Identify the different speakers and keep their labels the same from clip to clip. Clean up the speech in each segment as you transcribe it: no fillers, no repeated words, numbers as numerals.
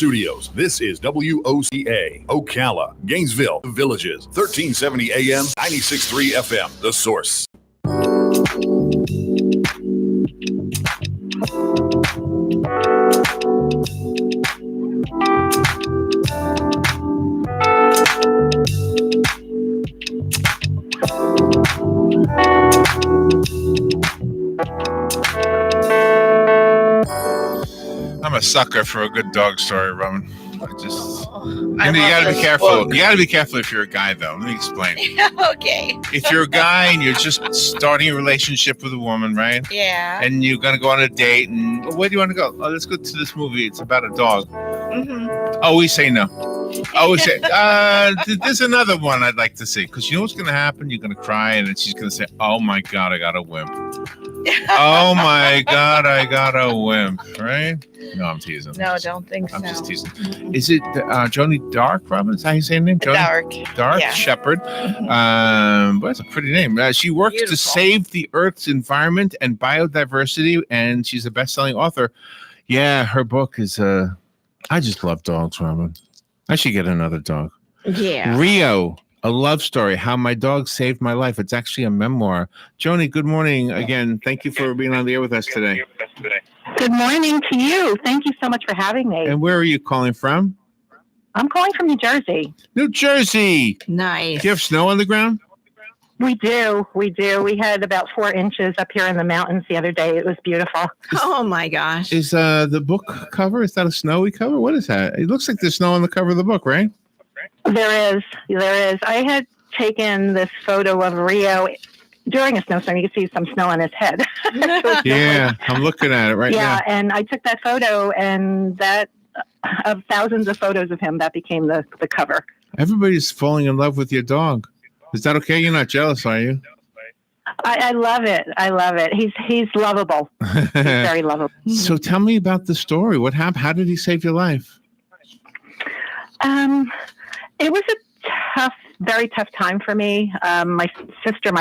Speaker 1: Studios. This is WOCA, Ocala, Gainesville, Villages, 1370 AM, 96.3 FM, The Source.
Speaker 2: I'm a sucker for a good dog story, Roman. You gotta be careful. You gotta be careful if you're a guy, though. Let me explain.
Speaker 3: Okay.
Speaker 2: If you're a guy and you're just starting a relationship with a woman, right?
Speaker 3: Yeah.
Speaker 2: And you're gonna go on a date, and where do you want to go? Oh, let's go to this movie. It's about a dog.
Speaker 3: Mm-hmm.
Speaker 2: Always say no. Always say, there's another one I'd like to see. Because you know what's gonna happen? You're gonna cry, and then she's gonna say, "Oh my God, I got a wimp." Oh my God, I got a wimp, right? No, I'm teasing.
Speaker 3: No, don't think so.
Speaker 2: I'm just teasing. Is it Joni Darc, Robin? Is that how you say her name? Joni? Darc
Speaker 3: yeah.
Speaker 2: Shepherd. Well, that's a pretty name. She works
Speaker 3: Beautiful.
Speaker 2: to save the Earth's environment and biodiversity, and she's a best-selling author. Yeah, her book is... I just love dogs, Robin. I should get another dog.
Speaker 3: Yeah.
Speaker 2: Rio. A love story, how my dog saved my life. It's actually a memoir. Joni, good morning again. Thank you for being on the air with us today.
Speaker 4: Good morning to you. Thank you so much for having me.
Speaker 2: And where are you calling from?
Speaker 4: I'm calling from New Jersey.
Speaker 2: New Jersey.
Speaker 3: Nice.
Speaker 2: Do you have snow on the ground?
Speaker 4: We do. We had about 4 inches up here in the mountains the other day. It was beautiful.
Speaker 3: Oh my gosh.
Speaker 2: Is the book cover, is that a snowy cover? What is that? It looks like there's snow on the cover of the book, right?
Speaker 4: There is. I had taken this photo of Rio during a snowstorm. You can see some snow on his head.
Speaker 2: Yeah, I'm looking at it right now.
Speaker 4: Yeah, and I took that photo, and that of thousands of photos of him, that became the cover.
Speaker 2: Everybody's falling in love with your dog. Is that okay? You're not jealous, are you?
Speaker 4: I love it. He's lovable. He's very lovable.
Speaker 2: So tell me about the story. What happened? How did he save your life?
Speaker 4: It was a very tough time for me. My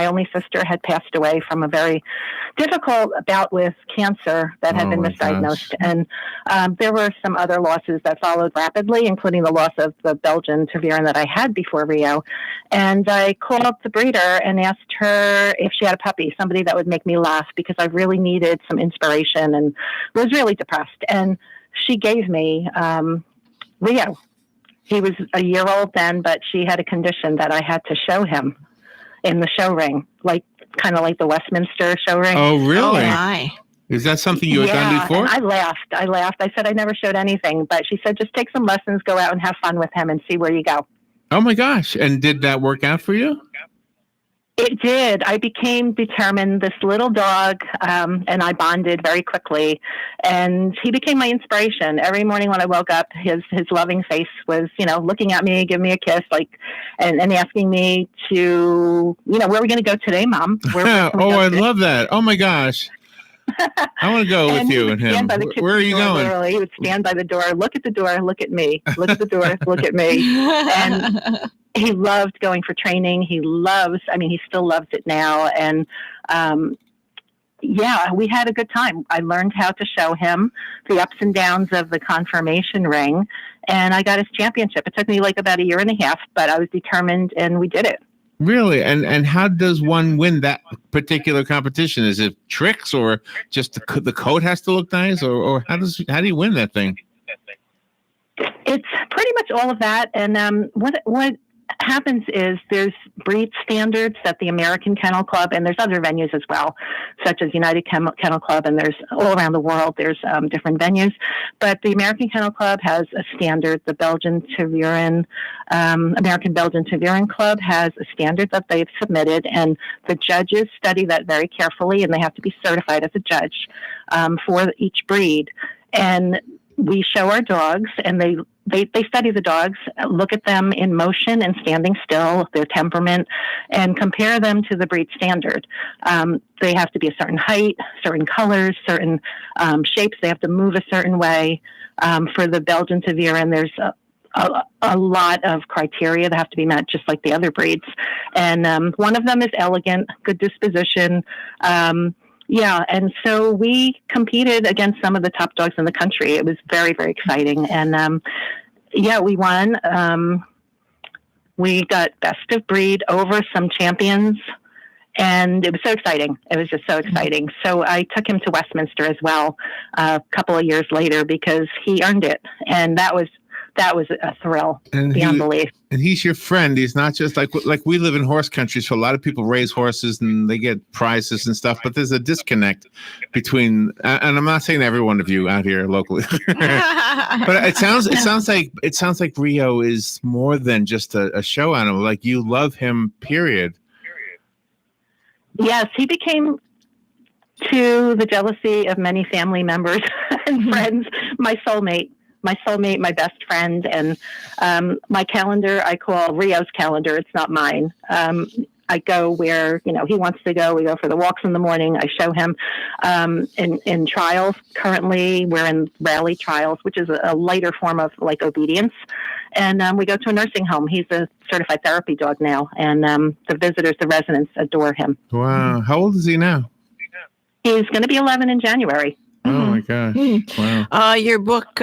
Speaker 4: only sister, had passed away from a very difficult bout with cancer that had been misdiagnosed. Gosh. And there were some other losses that followed rapidly, including the loss of the Belgian Tervuren that I had before Rio. And I called up the breeder and asked her if she had a puppy, somebody that would make me laugh, because I really needed some inspiration and was really depressed. And she gave me Rio. He was a year old then, but she had a condition that I had to show him in the show ring, kind of like the Westminster show ring.
Speaker 2: Oh, really?
Speaker 3: Oh, my.
Speaker 2: Is that something you had done before?
Speaker 4: I laughed. I said I never showed anything, but she said, just take some lessons, go out and have fun with him and see where you go.
Speaker 2: Oh, my gosh. And did that work out for you?
Speaker 4: It did. I became determined, this little dog, and I bonded very quickly. And he became my inspiration. Every morning when I woke up, his loving face was, looking at me, giving me a kiss, and asking me to, where are we going to go today, Mom?
Speaker 2: I love that. Oh, my gosh. I want to go with you and him. Where are you going?
Speaker 4: Literally. He would stand by the door, look at the door, look at me, look at the door, look at me. And he loved going for training. He still loves it now. And, we had a good time. I learned how to show him the ups and downs of the conformation ring, and I got his championship. It took me about a year and a half, but I was determined, and we did it.
Speaker 2: Really? And how does one win that particular competition? Is it tricks, or just the coat has to look nice, or how do you win that thing?
Speaker 4: It's pretty much all of that. And what happens is there's breed standards that the American Kennel Club, and there's other venues as well, such as United Kennel Club, and there's all around the world, there's different venues. But the American Kennel Club has a standard. The Belgian Tervuren, American Belgian Tervuren Club has a standard that they've submitted, and the judges study that very carefully, and they have to be certified as a judge for each breed. And we show our dogs, and they study the dogs, look at them in motion and standing still, their temperament, and compare them to the breed standard. They have to be a certain height, certain colors, certain shapes. They have to move a certain way. For the Belgian Tervuren, there's a lot of criteria that have to be met, just like the other breeds. And one of them is elegant, good disposition, Yeah, and so we competed against some of the top dogs in the country. It was very, very exciting, and we won. We got best of breed over some champions, and it was so exciting. It was just so exciting. So I took him to Westminster as well a couple of years later because he earned it, and that was a thrill beyond belief.
Speaker 2: And he's your friend. He's not just like we live in horse country, so a lot of people raise horses and they get prizes and stuff. But there's a disconnect between, and I'm not saying every one of you out here locally, but it sounds like Rio is more than just a show animal. Like you love him, period.
Speaker 4: Yes, he became, to the jealousy of many family members and friends, my soulmate, my best friend. And my calendar, I call Rio's calendar. It's not mine. I go where, he wants to go. We go for the walks in the morning. I show him in trials. Currently, we're in rally trials, which is a lighter form of like obedience. And we go to a nursing home. He's a certified therapy dog now. And the residents adore him.
Speaker 2: Wow. How old is he now?
Speaker 4: He's going to be 11 in January.
Speaker 2: Oh my gosh! Wow.
Speaker 3: Your book,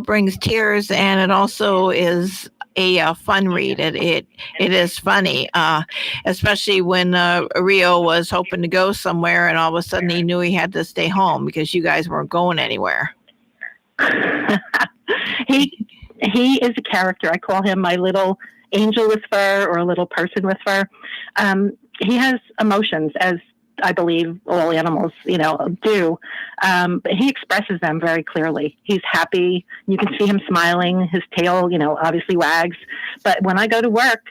Speaker 3: brings tears, and it also is a fun read. It is funny, especially when Rio was hoping to go somewhere, and all of a sudden he knew he had to stay home because you guys weren't going anywhere.
Speaker 4: He is a character. I call him my little angel with fur or a little person with fur. He has emotions, as I believe all animals, do. But he expresses them very clearly. He's happy. You can see him smiling. His tail, obviously wags. But when I go to work,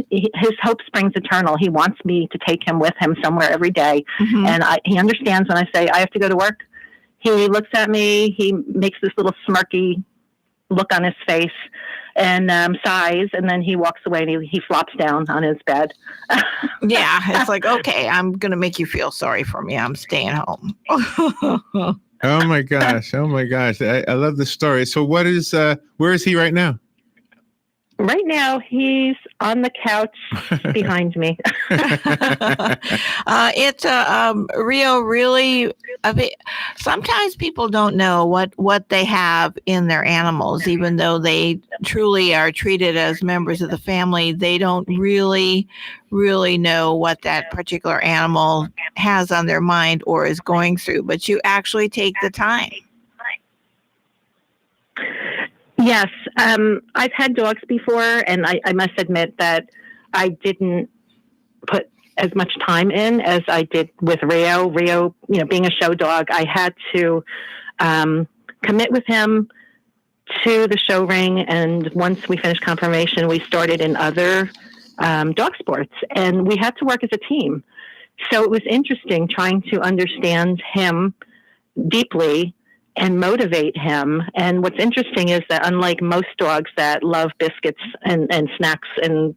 Speaker 4: his hope springs eternal. He wants me to take him with him somewhere every day. Mm-hmm. And he understands when I say, I have to go to work. He looks at me. He makes this little smirky look on his face and sighs, and then he walks away and he flops down on his bed.
Speaker 3: Yeah, it's like, okay, I'm gonna make you feel sorry for me. I'm staying home.
Speaker 2: Oh my gosh! I love the story. So where is he right now?
Speaker 4: Right now, he's on the couch behind me.
Speaker 3: It's Rio really. Sometimes people don't know what they have in their animals, even though they truly are treated as members of the family. They don't really know what that particular animal has on their mind or is going through. But you actually take the time.
Speaker 4: Yes. I've had dogs before, and I must admit that I didn't put as much time in as I did with Rio. Rio, being a show dog, I had to commit with him to the show ring. And once we finished conformation, we started in other dog sports, and we had to work as a team. So it was interesting trying to understand him deeply and motivate him. And what's interesting is that unlike most dogs that love biscuits and snacks and,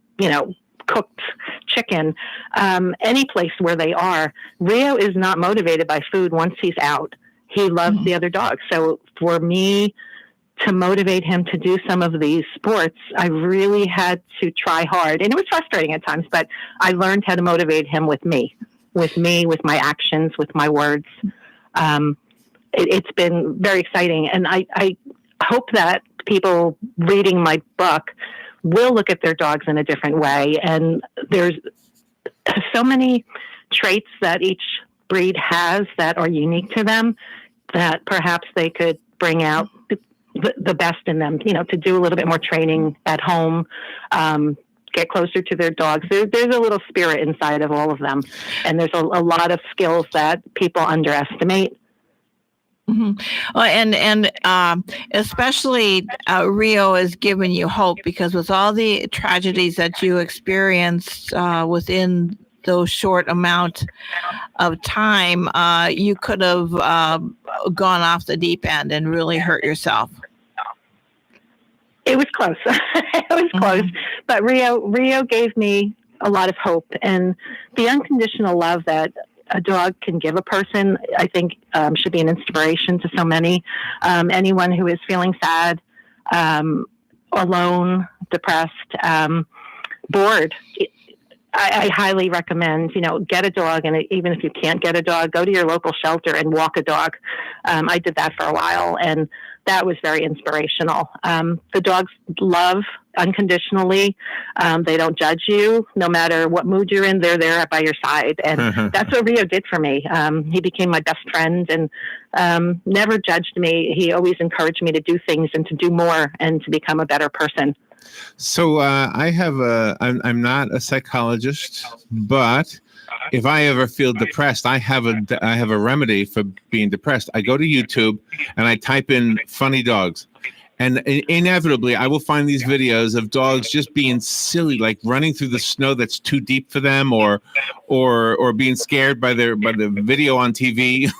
Speaker 4: cooked chicken, any place where they are, Rio is not motivated by food once he's out. He loves the other dogs. So for me to motivate him to do some of these sports, I really had to try hard. And it was frustrating at times, but I learned how to motivate him with me, with my actions, with my words. It's been very exciting. And I hope that people reading my book will look at their dogs in a different way. And there's so many traits that each breed has that are unique to them that perhaps they could bring out the best in them, to do a little bit more training at home, get closer to their dogs. There's a little spirit inside of all of them. And there's a lot of skills that people underestimate.
Speaker 3: Mm-hmm. Well, and especially Rio has given you hope, because with all the tragedies that you experienced within those short amount of time, you could have gone off the deep end and really hurt yourself.
Speaker 4: It was close. It was close, but Rio gave me a lot of hope, and the unconditional love that a dog can give a person, I think, should be an inspiration to so many. Anyone who is feeling sad, alone, depressed, bored. I highly recommend, get a dog. And even if you can't get a dog, go to your local shelter and walk a dog. I did that for a while, and that was very inspirational. The dogs love unconditionally. They don't judge you. No matter what mood you're in, they're there by your side. And that's what Rio did for me. He became my best friend and never judged me. He always encouraged me to do things and to do more and to become a better person.
Speaker 2: So I'm not a psychologist, but if I ever feel depressed, I have a remedy for being depressed. I go to YouTube and I type in funny dogs, and inevitably I will find these videos of dogs just being silly, like running through the snow that's too deep for them, or being scared by the video on TV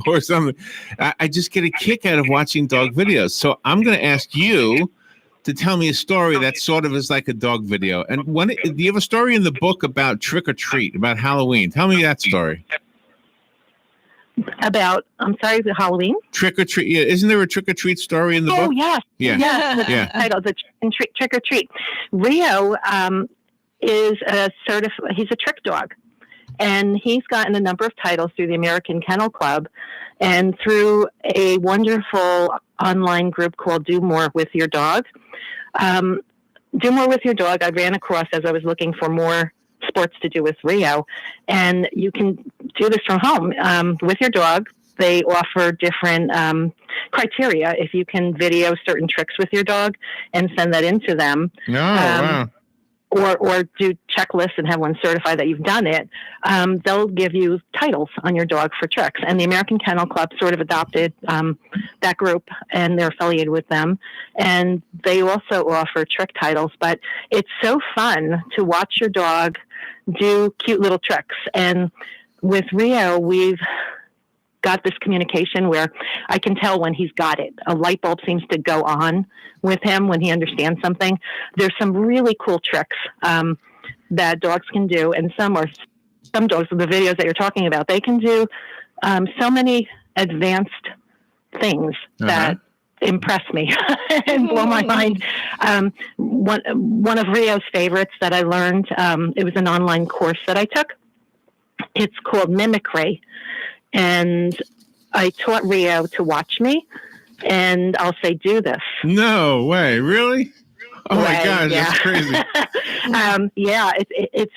Speaker 2: or something. I just get a kick out of watching dog videos. So I'm going to ask you to tell me a story that sort of is like a dog video. And do you have a story in the book about trick or treat, about Halloween? Tell me that story.
Speaker 4: About, the Halloween?
Speaker 2: Trick or treat. Yeah. Isn't there a trick or treat story in the book?
Speaker 4: Oh, yes.
Speaker 2: Yeah.
Speaker 4: Yeah. Title, the trick or treat. Rio is he's a trick dog. And he's gotten a number of titles through the American Kennel Club and through a wonderful online group called Do More With Your Dog. Do More With Your Dog, I ran across as I was looking for more sports to do with Rio. And you can do this from home with your dog. They offer different criteria. If you can video certain tricks with your dog and send that into them.
Speaker 2: Wow.
Speaker 4: Or do checklists and have one certify that you've done it, they'll give you titles on your dog for tricks. And the American Kennel Club sort of adopted that group, and they're affiliated with them. And they also offer trick titles. But it's so fun to watch your dog do cute little tricks. And with Rio, we've got this communication where I can tell when he's got it. A light bulb seems to go on with him when he understands something. There's some really cool tricks that dogs can do, and some dogs, the videos that you're talking about, they can do so many advanced things that impress me and blow my mind. One of Rio's favorites that I learned, it was an online course that I took. It's called mimicry. And I taught Rio to watch me, and I'll say, do this.
Speaker 2: No way. Really? Oh my gosh,
Speaker 4: yeah.
Speaker 2: That's crazy.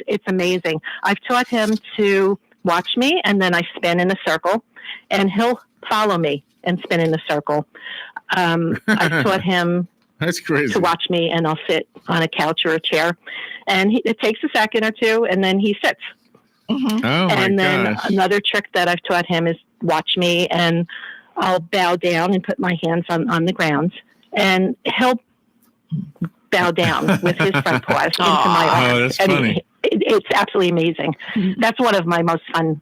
Speaker 4: It's amazing. I've taught him to watch me, and then I spin in a circle, and he'll follow me and spin in a circle. I've taught him
Speaker 2: That's crazy.
Speaker 4: to watch me, and I'll sit on a couch or a chair, and it takes a second or two, and then he sits.
Speaker 3: Mm-hmm.
Speaker 2: Oh my
Speaker 4: And then
Speaker 2: gosh.
Speaker 4: another trick that I've taught him is watch me, and I'll bow down and put my hands on the ground, and he'll bow down with his front paws into my arms.
Speaker 2: Oh, that's
Speaker 4: And
Speaker 2: funny.
Speaker 4: It's absolutely amazing. That's one of my most fun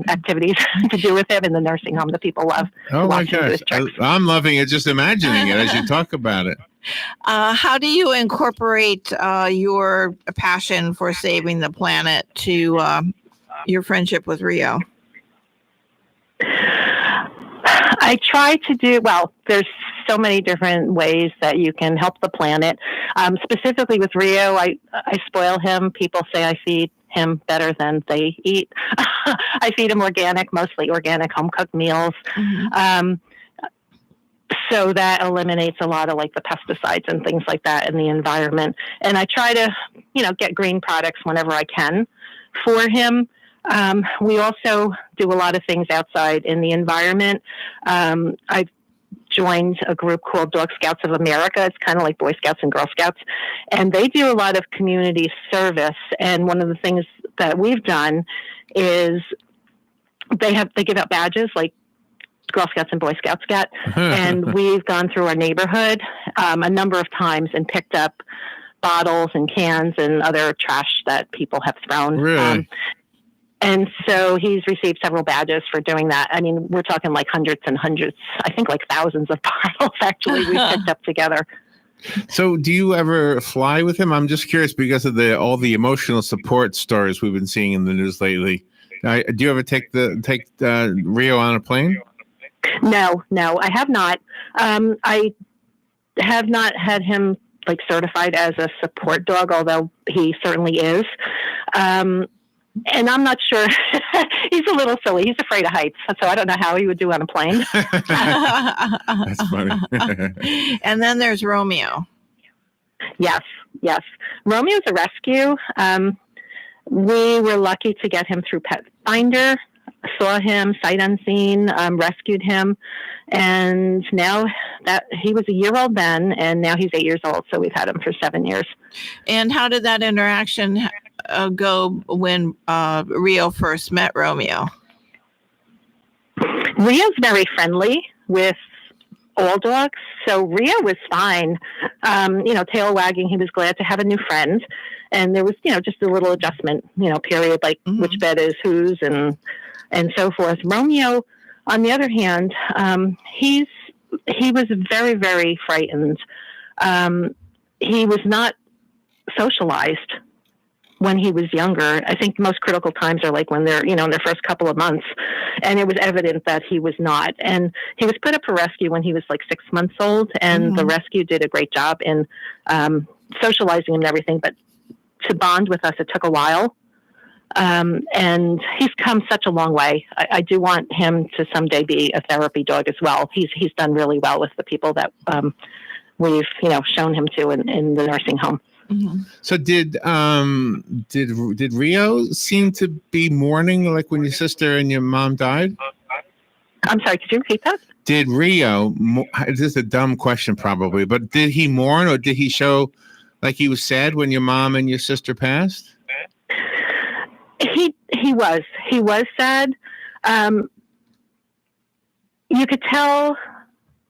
Speaker 4: activities to do with him in the nursing home that people love.
Speaker 2: Oh my
Speaker 4: watching
Speaker 2: gosh.
Speaker 4: his tricks.
Speaker 2: I'm loving it, just imagining it as you talk about it.
Speaker 3: How do you incorporate your passion for saving the planet to your friendship with Rio?
Speaker 4: I try to do, there's so many different ways that you can help the planet. Specifically with Rio, I spoil him. People say I feed him better than they eat. I feed him mostly organic home-cooked meals.
Speaker 3: Mm-hmm.
Speaker 4: So that eliminates a lot of like the pesticides and things like that in the environment. And I try to, get green products whenever I can for him. We also do a lot of things outside in the environment. I've joined a group called Dog Scouts of America. It's kind of like Boy Scouts and Girl Scouts. And they do a lot of community service. And one of the things that we've done is they give out badges like Girl Scouts and Boy Scouts get. And we've gone through our neighborhood a number of times and picked up bottles and cans and other trash that people have thrown.
Speaker 2: Really?
Speaker 4: And so he's received several badges for doing that. I mean, we're talking like hundreds and hundreds, I think like thousands of bottles actually we picked up together.
Speaker 2: So do you ever fly with him? I'm just curious because of all the emotional support stories we've been seeing in the news lately. Do you ever take Rio on a plane?
Speaker 4: No, I have not. I have not had him like certified as a support dog, although he certainly is. And I'm not sure. He's a little silly. He's afraid of heights, so I don't know how he would do on a plane.
Speaker 2: That's funny.
Speaker 4: And then there's Romeo. Yes. Romeo's a rescue. We were lucky to get him through Pet Finder. Saw him sight unseen, rescued him, and now that he was a year old then, and now he's 8 years old. So we've had him for 7 years.
Speaker 3: And how did that interaction go when Rio first met Romeo?
Speaker 4: Rio's very friendly with all dogs, so Rio was fine. Tail wagging. He was glad to have a new friend, and there was, just a little adjustment, period, like which bed is whose and so forth. Romeo, on the other hand, he was very, very frightened. He was not socialized when he was younger. I think most critical times are like when they're, in their first couple of months. And it was evident that he was not. And he was put up for rescue when he was like 6 months old. And the rescue did a great job in socializing him and everything. But to bond with us, it took a while. And he's come such a long way. I do want him to someday be a therapy dog as well. He's done really well with the people that we've shown him to in the nursing home.
Speaker 3: Mm-hmm.
Speaker 2: So did Rio seem to be mourning like when your sister and your mom died?
Speaker 4: I'm sorry, could you repeat that?
Speaker 2: Did Rio? This is a dumb question probably, but did he mourn or did he show like he was sad when your mom and your sister passed?
Speaker 4: He was sad. You could tell.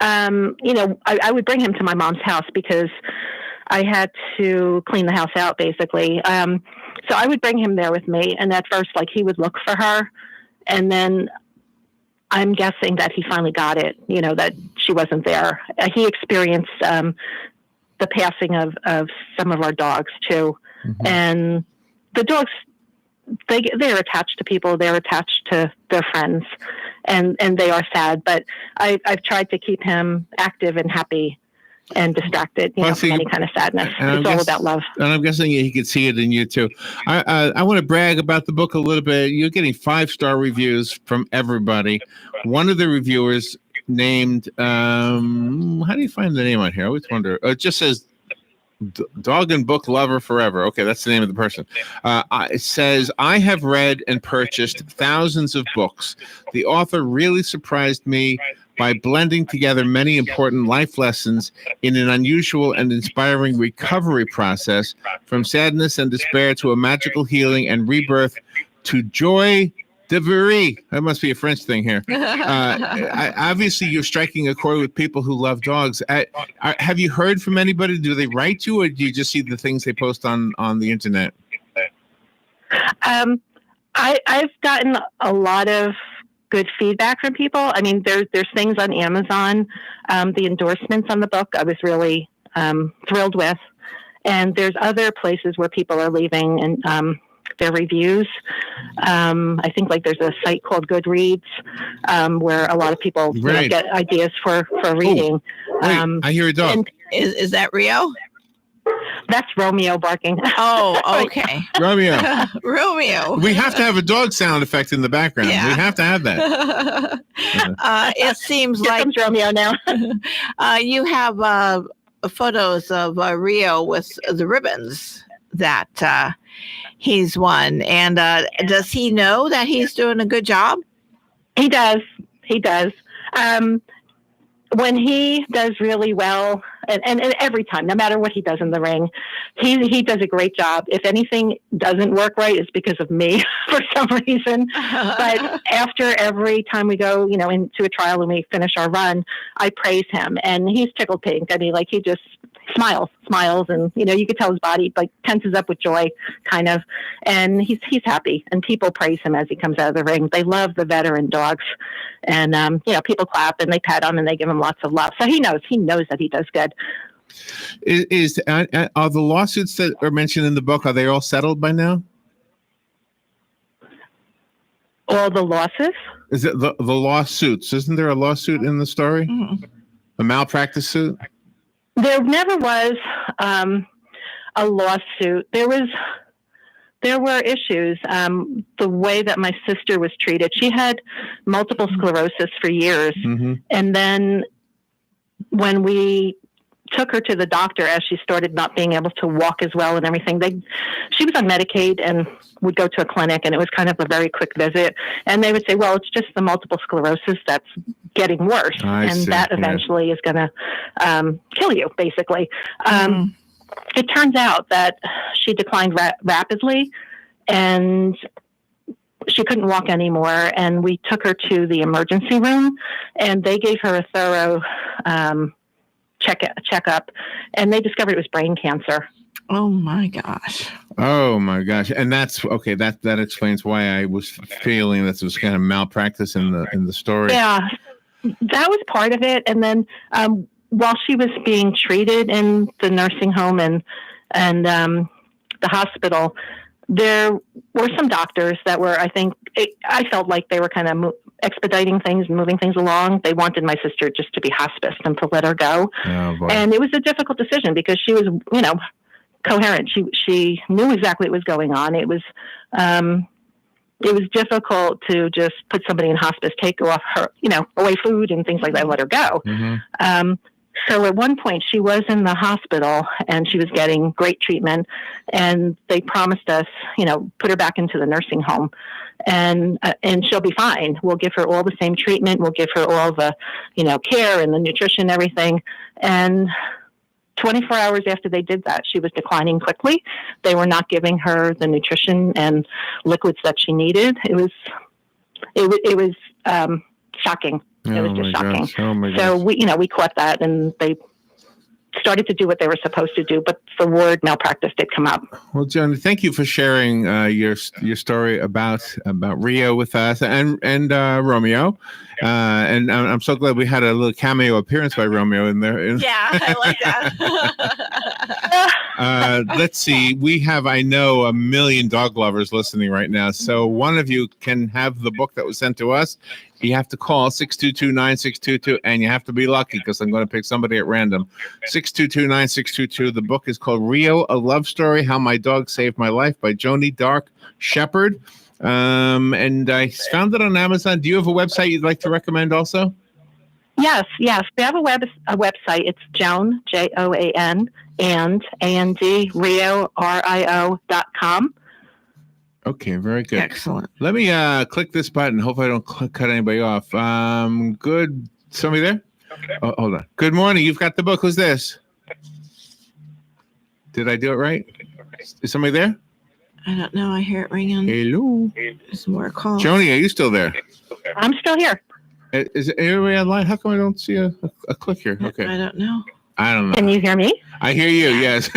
Speaker 4: I would bring him to my mom's house because I had to clean the house out basically. So I would bring him there with me, and at first, like, he would look for her, and then I'm guessing that he finally got it. That she wasn't there. He experienced the passing of some of our dogs too, and the dogs. They're attached to people. They're attached to their friends, and they are sad. But I've tried to keep him active and happy and distracted, from any kind of sadness. It's all about love.
Speaker 2: And I'm guessing he could see it in you too. I want to brag about the book a little bit. You're getting 5-star reviews from everybody. One of the reviewers named, how do you find the name on here? I always wonder. It just says Dog and Book Lover Forever. Okay, that's the name of the person. It says, I have read and purchased thousands of books. The author really surprised me by blending together many important life lessons in an unusual and inspiring recovery process, from sadness and despair to a magical healing and rebirth to joy de vivre. That must be a French thing here. Obviously, you're striking a chord with people who love dogs. Have you heard from anybody? Do they write you, or do you just see the things they post on the internet?
Speaker 4: I've gotten a lot of good feedback from people. I mean, there's things on Amazon. The endorsements on the book I was really thrilled with. And there's other places where people are leaving and their reviews. I think like there's a site called Goodreads where a lot people get ideas for reading.
Speaker 2: I hear a dog.
Speaker 3: Is that Rio?
Speaker 4: That's Romeo barking.
Speaker 3: Oh, okay.
Speaker 2: Romeo.
Speaker 3: Romeo.
Speaker 2: We have to have a dog sound effect in the background. Yeah. We have to have that.
Speaker 3: It seems
Speaker 4: Here
Speaker 3: like
Speaker 4: comes Romeo now.
Speaker 3: You have photos of Rio with the ribbons that he's won. And does he know that he's doing a good job?
Speaker 4: He does. When he does really well, and every time, no matter what he does in the ring, he does a great job. If anything doesn't work right, it's because of me for some reason. But after every time we go, into a trial and we finish our run, I praise him, and he's tickled pink. I mean, like, he just smiles, and you could tell his body like tenses up with joy, kind of, and he's happy. And people praise him as he comes out of the ring. They love the veteran dogs, and people clap and they pet him and they give him lots of love. So he knows that he does good.
Speaker 2: Are the lawsuits that are mentioned in the book, are they all settled by now?
Speaker 4: All the losses?
Speaker 2: Is it the lawsuits? Isn't there a lawsuit in the story? A malpractice suit?
Speaker 4: There never was. a lawsuit. There were issues. The way that my sister was treated, she had multiple sclerosis for years.
Speaker 2: Mm-hmm.
Speaker 4: And then when we took her to the doctor, as she started not being able to walk as well and everything, she was on Medicaid and would go to a clinic, and it was kind of a very quick visit. And they would say, well, it's just the multiple sclerosis that's getting worse. That eventually is going to kill you, basically. It turns out that she declined rapidly, and she couldn't walk anymore. And we took her to the emergency room, and they gave her a thorough checkup, and they discovered it was brain cancer.
Speaker 3: Oh my gosh.
Speaker 2: And that's okay. That explains why I was feeling that there was kind of malpractice in the story.
Speaker 4: Yeah, that was part of it. And then while she was being treated in the nursing home and the hospital, there were some doctors that were, I felt like they were kind of expediting things and moving things along. They wanted my sister just to be hospiced and to let her go.
Speaker 2: Oh, boy.
Speaker 4: And it was a difficult decision because she was, coherent. She knew exactly what was going on. It was difficult to just put somebody in hospice, take off her, away food and things like that, and let her go.
Speaker 2: Mm-hmm.
Speaker 4: So at one point she was in the hospital and she was getting great treatment, and they promised us, put her back into the nursing home and she'll be fine. We'll give her all the same treatment. We'll give her all the, care and the nutrition and everything. And 24 hours after they did that, she was declining quickly. They were not giving her the nutrition and liquids that she needed. It was shocking. It was just shocking. So we caught that, and they started to do what they were supposed to do, but the word malpractice did come up.
Speaker 2: Well, Joni, thank you for sharing your story about Rio with us and Romeo. And I'm so glad we had a little cameo appearance by Romeo in there.
Speaker 3: Yeah, I like that.
Speaker 2: Let's see. We have, I know, 1 million dog lovers listening right now. So one of you can have the book that was sent to us. You have to call 622-9622, and you have to be lucky because I'm going to pick somebody at random. 622-9622. The book is called Rio, A Love Story, How My Dog Saved My Life by Joni Darc Shepherd. And I found it on Amazon. Do you have a website you'd like to recommend also?
Speaker 4: Yes. We have a website. It's Joan, Joan, and A-N-D, Rio, RIO.com.
Speaker 2: Okay, very good.
Speaker 3: Excellent.
Speaker 2: Let me click this button. Hope I don't cut anybody off. Good. Somebody there? Okay. Oh, hold on. Good morning. You've got the book. Who's this? Did I do it right? Is somebody there?
Speaker 3: I don't know. I hear it ringing.
Speaker 2: Hello.
Speaker 3: There's more calls.
Speaker 2: Joni, are you still there?
Speaker 4: I'm still here.
Speaker 2: Is anybody online? How come I don't see a click here? Okay.
Speaker 3: I don't know.
Speaker 4: Can you hear me?
Speaker 2: I hear you, yes.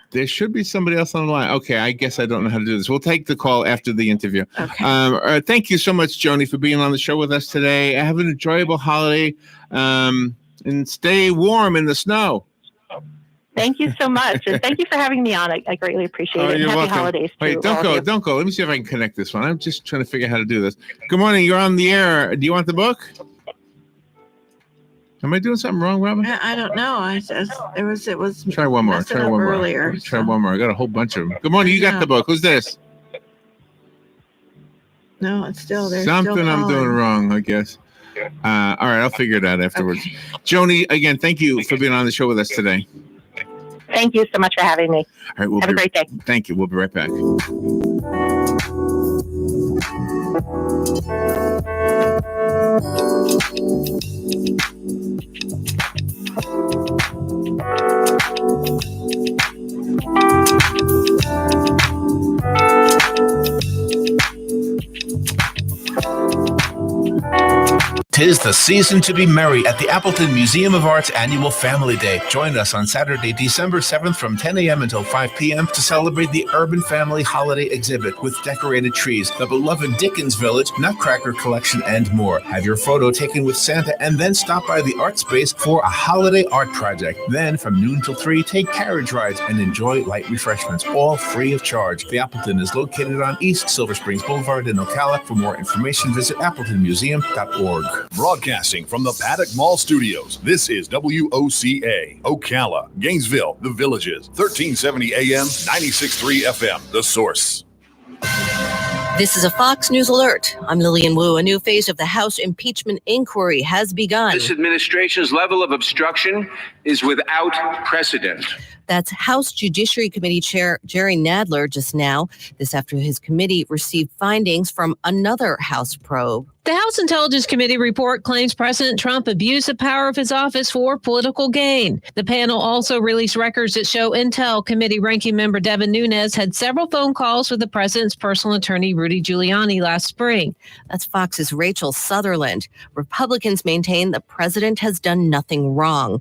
Speaker 2: There should be somebody else on the line. Okay, I guess I don't know how to do this. We'll take the call after the interview.
Speaker 3: Okay.
Speaker 2: Thank you so much, Joni, for being on the show with us today. Have an enjoyable holiday, and stay warm in the snow.
Speaker 4: Thank you so much. And thank you for having me on. I greatly appreciate it.
Speaker 2: You're
Speaker 4: Happy
Speaker 2: welcome.
Speaker 4: holidays.
Speaker 2: Wait, don't go. Let me see if I can connect this one. I'm just trying to figure out how to do this. Good morning. You're on the air. Do you want the book? Am I doing something wrong, Robin?
Speaker 3: I don't know. It was.
Speaker 2: Try one more. Try one more.
Speaker 3: Earlier,
Speaker 2: Try one more. I got a whole bunch of them. Good morning. You got the book. Who's this?
Speaker 3: No, it's still there.
Speaker 2: Something I'm doing wrong, I guess. All right, I'll figure it out afterwards. Okay. Joni, again, thank you for being on the show with us today.
Speaker 4: Thank you so much for having me.
Speaker 2: All right,
Speaker 4: have a great day.
Speaker 2: Thank you. We'll be right back.
Speaker 5: 'Tis the season to be merry at the Appleton Museum of Art's annual Family Day. Join us on Saturday, December 7th from 10 a.m. until 5 p.m. to celebrate the Urban Family Holiday Exhibit with decorated trees, the beloved Dickens Village, Nutcracker Collection, and more. Have your photo taken with Santa and then stop by the art space for a holiday art project. Then from noon till 3, take carriage rides and enjoy light refreshments, all free of charge. The Appleton is located on East Silver Springs Boulevard in Ocala. For more information, visit appletonmuseum.org.
Speaker 1: Broadcasting from the Paddock Mall Studios, this is WOCA, Ocala, Gainesville, The Villages, 1370 AM, 96.3 FM, The Source.
Speaker 6: This is a Fox News alert. I'm Lillian Wu. A new phase of the House impeachment inquiry has begun.
Speaker 7: This administration's level of obstruction is without precedent.
Speaker 6: That's House Judiciary Committee Chair Jerry Nadler just now. This after his committee received findings from another House probe.
Speaker 8: The House Intelligence Committee report claims President Trump abused the power of his office for political gain. The panel also released records that show Intel Committee Ranking Member Devin Nunes had several phone calls with the president's personal attorney, Rudy Giuliani, last spring.
Speaker 6: That's Fox's Rachel Sutherland. Republicans maintain the president has done nothing wrong.